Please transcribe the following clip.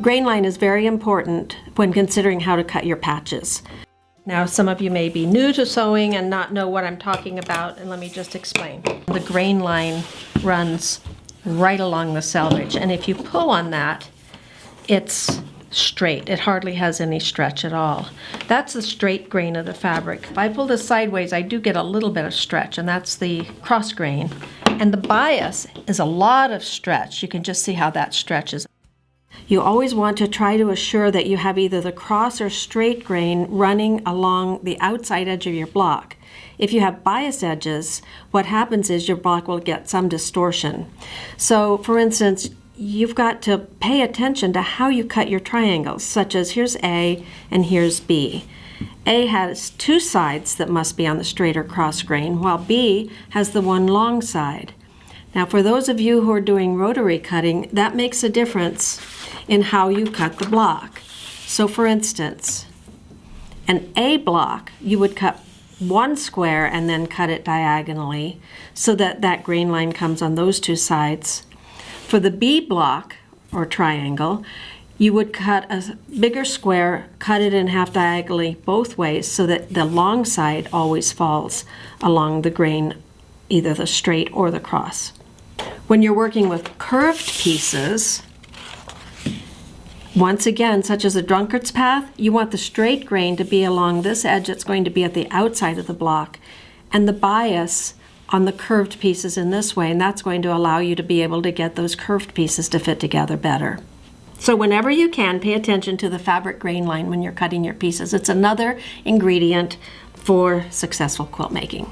Grainline is very important when considering how to cut your patches. Now, some of you may be new to sewing and not know what I'm talking about, and let me just explain. The grainline runs right along the selvage, and if you pull on that, it's straight. It hardly has any stretch at all. That's the straight grain of the fabric. If I pull this sideways, I do get a little bit of stretch, and that's the cross grain. And the bias is a lot of stretch. You can just see how that stretches. You always want to try to assure that you have either the cross or straight grain running along the outside edge of your block. If you have bias edges, what happens is your block will get some distortion. So, for instance, you've got to pay attention to how you cut your triangles, such as here's A and here's B. A has two sides that must be on the straight or cross grain, while B has the one long side. Now, for those of you who are doing rotary cutting, that makes a difference in how you cut the block. So, for instance, an A block, you would cut one square and then cut it diagonally so that that grain line comes on those two sides. For the B block, or triangle, you would cut a bigger square, cut it in half diagonally both ways so that the long side always falls along the grain, either the straight or the cross. When you're working with curved pieces, once again, such as a drunkard's path, you want the straight grain to be along this edge that's going to be at the outside of the block, and the bias on the curved pieces in this way, and that's going to allow you to be able to get those curved pieces to fit together better. So whenever you can, pay attention to the fabric grain line when you're cutting your pieces. It's another ingredient for successful quilt making.